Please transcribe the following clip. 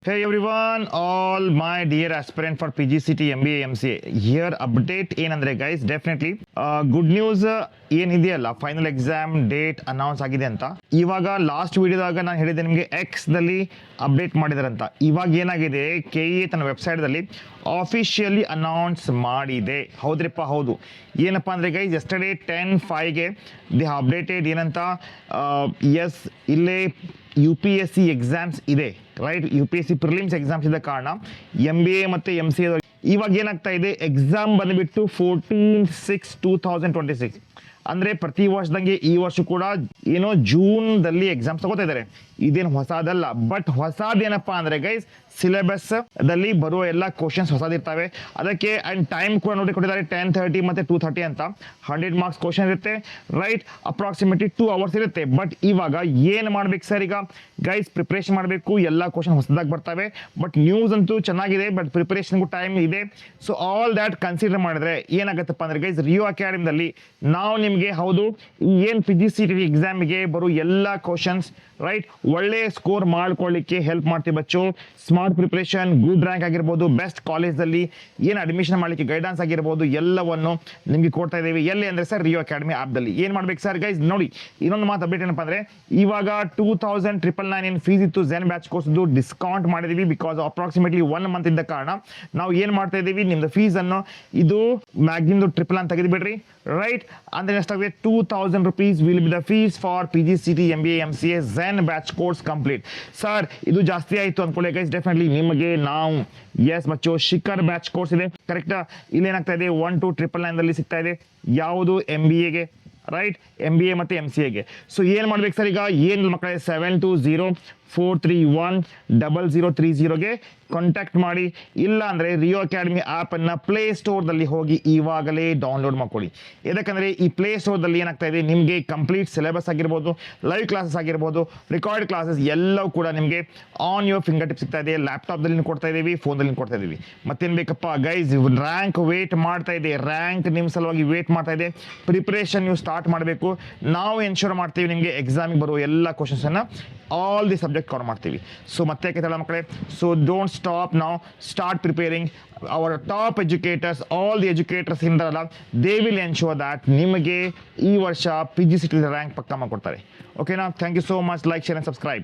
Hey everyone, all my dear aspirant for PGCT MBA MCA. Here update ಏನಂದ್ರೆ guys definitely good news ಏನಿದೆಯಲ್ಲ, final exam date announce ಆಗಿದೆ ಅಂತ. ಇವಾಗ last ವಿಡಿಯೋದಾಗ ನಾನು ಹೇಳಿದೆ ನಿಮಗೆ ಎಕ್ಸ್ದಲ್ಲಿ ಅಪ್ಡೇಟ್ ಮಾಡಿದಾರಂತ. ಇವಾಗ ಏನಾಗಿದೆ, KE ತನ್ನ ವೆಬ್ಸೈಟ್ದಲ್ಲಿ ಆಫಿಷಿಯಲಿ ಅನೌನ್ಸ್ ಮಾಡಿದೆ. ಹೌದ್ರಿಪ್ಪ, ಹೌದು. ಏನಪ್ಪ ಅಂದರೆ ಗೈಸ್, ಎಸ್ಟರ್ಡೇ 10/5ಗೆ ದಿ ಅಪ್ಡೇಟೆಡ್ ಏನಂತ, ಎಸ್ ಇಲ್ಲೇ UPSC ಎಕ್ಸಾಮ್ಸ್ ಇದೆ, ರೈಟ್. UPSC ಪ್ರಿಲಿಮ್ಸ್ ಎಕ್ಸಾಮ್ಸ್ ಇದ್ದ ಕಾರಣ MBA ಮತ್ತು MCA ಇವಾಗ ಏನಾಗ್ತಾ ಇದೆ, ಎಕ್ಸಾಮ್ ಬಂದುಬಿಟ್ಟು 14/6/2026 ಅಂದರೆ ಪ್ರತಿ ವರ್ಷದಂಗೆ ಈ ವರ್ಷ ಕೂಡ ಏನೋ ಜೂನ್ದಲ್ಲಿ ಎಕ್ಸಾಮ್ಸ್ ತಗೋತಾ ಇದ್ದಾರೆ. ಇದೇನು ಹೊಸದಲ್ಲ. ಬಟ್ ಹೊಸದೇನಪ್ಪ ಅಂದರೆ ಗೈಸ್, ಸಿಲೆಬಸ್ ದಲ್ಲಿ ಬರುವ ಎಲ್ಲ ಕ್ವಶನ್ಸ್ ಹೊಸದಿರ್ತವೆ. ಅದಕ್ಕೆ ಆ್ಯಂಡ್ ಟೈಮ್ ಕೂಡ ನೋಡಿ ಕೊಟ್ಟಿದ್ದಾರೆ, 10:30 ಮತ್ತು 2:30 ಅಂತ. 100 ಮಾರ್ಕ್ಸ್ ಕ್ವಶನ್ ಇರುತ್ತೆ, ರೈಟ್. ಅಪ್ರಾಕ್ಸಿಮೇಟ್ಲಿ 2 ಅವರ್ಸ್ ಇರುತ್ತೆ. ಬಟ್ ಇವಾಗ ಏನು ಮಾಡ್ಬೇಕು ಸರ್, ಈಗ ಗೈಸ್ ಪ್ರಿಪ್ರೇಷನ್ ಮಾಡಬೇಕು. ಎಲ್ಲ ಕ್ವಶನ್ ಹೊಸದಾಗಿ ಬರ್ತವೆ. ಬಟ್ ನ್ಯೂಸ್ ಅಂತೂ ಚೆನ್ನಾಗಿದೆ, ಬಟ್ ಪ್ರಿಪ್ರೇಷನ್ಗೂ ಟೈಮ್ ಇದೆ. ಸೊ ಆಲ್ ದ್ಯಾಟ್ ಕನ್ಸಿಡರ್ ಮಾಡಿದ್ರೆ ಏನಾಗುತ್ತಪ್ಪ ಅಂದರೆ ಗೈಸ್, ರಿಯೋ ಅಕಾಡೆಮಿದಲ್ಲಿ ನಾವು ನಿಮಗೆ ಹೌದು ಏನು PGCT ಎಕ್ಸಾಮಿಗೆ ಬರೋ ಎಲ್ಲ ಕ್ವಶನ್ಸ್, ರೈಟ್, ಒಳ್ಳೆ ಸ್ಕೋರ್ ಮಾಡ್ಕೊಳ್ಳಿಕ್ಕೆ ಹೆಲ್ಪ್ ಮಾಡ್ತೀವಿ Bachchu. Smart preparation, good rank ಆಗಿರ್ಬೋದು, ಬೆಸ್ಟ್ ಕಾಲೇಜಲ್ಲಿ ಏನು ಅಡ್ಮಿಷನ್ ಮಾಡಲಿಕ್ಕೆ ಗೈಡೆನ್ಸ್ ಆಗಿರ್ಬೋದು, ಎಲ್ಲವನ್ನು ನಿಮಗೆ ಕೊಡ್ತಾ ಇದ್ದೀವಿ. ಎಲ್ಲಿ ಅಂದರೆ ಸರ್, ರಿಯೋ ಅಕಾಡೆಮಿ ಆ್ಯಪ್ದಲ್ಲಿ. ಏನು ಮಾಡ್ಬೇಕು ಸರ್ ಗೈಸ್, ನೋಡಿ ಇನ್ನೊಂದು ಮಾತು ಅಪ್ಡೇಟ್ ಏನಪ್ಪ ಅಂದರೆ, ಇವಾಗ 2,999 ಏನು ಫೀಸ್ ಇತ್ತು ಝೆನ್ ಬ್ಯಾಚ್ ಕೋರ್ಸ್ದು ಡಿಸ್ಕೌಂಟ್ ಮಾಡಿದ್ದೀವಿ. ಬಿಕಾಸ್ ಅಪ್ರಾಕ್ಸಿಮೇಟ್ಲಿ 1 ಮಂತ್ ಇದ್ದ ಕಾರಣ ನಾವು ಏನು ಮಾಡ್ತಾ ಇದ್ದೀವಿ, ನಿಮ್ಮದು ಫೀಸನ್ನು ಇದು ಮ್ಯಾಗ್ನಿಮ್ದು 999 ತೆಗೆದುಬಿಡ್ರಿ, ರೈಟ್. ಅಂದರೆ ಎಷ್ಟಾಗಿದೆ, 2,000 rupees will be the fees for PGCT MBA MCA Zen batch course complete. Sir ಇದು ಜಾಸ್ತಿ ಆಯಿತು ಅಂದ್ಕೊಳ್ಳಿ ಗೈಸ್, ಡೆಫಿನೆಟ್ಲಿ ನಿಮಗೆ ನಾವು S Bachchu Shikhar batch course ಇದೆ, ಕರೆಕ್ಟಾ. ಇಲ್ಲೇನಾಗ್ತಾ ಇದೆ, 1,299 ಸಿಗ್ತಾ ಇದೆ. ಯಾವುದು MBAಗೆ, ರೈಟ್, MBA ಮತ್ತು MCAಗೆ. ಸೊ ಏನು ಮಾಡ್ಬೇಕು ಸರ್, ಈಗ ಏನು ಮಕ್ಕಳೇ 7204310030ಗೆ ಕಾಂಟ್ಯಾಕ್ಟ್ ಮಾಡಿ. ಇಲ್ಲ ಅಂದರೆ ರಿಯೋ ಅಕಾಡೆಮಿ ಆ್ಯಪನ್ನು ಪ್ಲೇ ಸ್ಟೋರ್ದಲ್ಲಿ ಹೋಗಿ ಇವಾಗಲೇ ಡೌನ್ಲೋಡ್ ಮಾಡ್ಕೊಳ್ಳಿ. ಯಾಕಂದರೆ ಈ ಪ್ಲೇ ಸ್ಟೋರ್ದಲ್ಲಿ ಏನಾಗ್ತಾ ಇದೆ, ನಿಮಗೆ ಕಂಪ್ಲೀಟ್ ಸಿಲೆಬಸ್ ಆಗಿರ್ಬೋದು, ಲೈವ್ ಕ್ಲಾಸಸ್ ಆಗಿರ್ಬೋದು, ರೆಕಾರ್ಡ್ ಕ್ಲಾಸಸ್ ಎಲ್ಲವೂ ಕೂಡ ನಿಮಗೆ ಆನ್ ಯುವರ್ ಫಿಂಗರ್ ಟಿಪ್ ಸಿಗ್ತಾ ಇದೆ. ಲ್ಯಾಪ್ಟಾಪ್ದಲ್ಲಿ ಕೊಡ್ತಾ ಇದ್ದೀವಿ, ಫೋನಲ್ಲಿ ಕೊಡ್ತಾ ಇದ್ದೀವಿ. ಮತ್ತೇನು ಬೇಕಪ್ಪ ಗೈಸ್, ರ್ಯಾಂಕ್ ವೇಟ್ ಮಾಡ್ತಾ ಇದೆ, ರ್ಯಾಂಕ್ ನಿಮ್ಮ ಸಲುವಾಗಿ ವೇಟ್ ಮಾಡ್ತಾ ಇದೆ. ಪ್ರಿಪ್ರೇಷನ್ ನೀವು ಸ್ಟಾರ್ಟ್ ಮಾಡಬೇಕು. ನಾವು ಎನ್ಶೂರ್ ಮಾಡ್ತೀವಿ ನಿಮಗೆ ಎಕ್ಸಾಮಿಗೆ ಬರುವ ಎಲ್ಲ ಕ್ವಶನ್ಸನ್ನು ಆಲ್ ದಿ ಸಬ್ಜೆಕ್ಟ್ ಕವರ್ ಮಾಡ್ತೀವಿ. ಸೊ ಮತ್ತೆ ಕೇಳ್ತಾಳ ಮಕ್ಕಳೇ, so don't stop now, start preparing. Our top educators, all the educators ಇಂದಲ್ಲ, ದೇ ವಿಲ್ ಎನ್ಶೂರ್ ದ್ಯಾಟ್ ನಿಮಗೆ ಈ ವರ್ಷ PGCT ರ್ಯಾಂಕ್ ಪಕ್ಕ ಮಾಡಿಕೊಡ್ತಾರೆ. ಓಕೆನಾ. Thank you so much. Like, share and subscribe.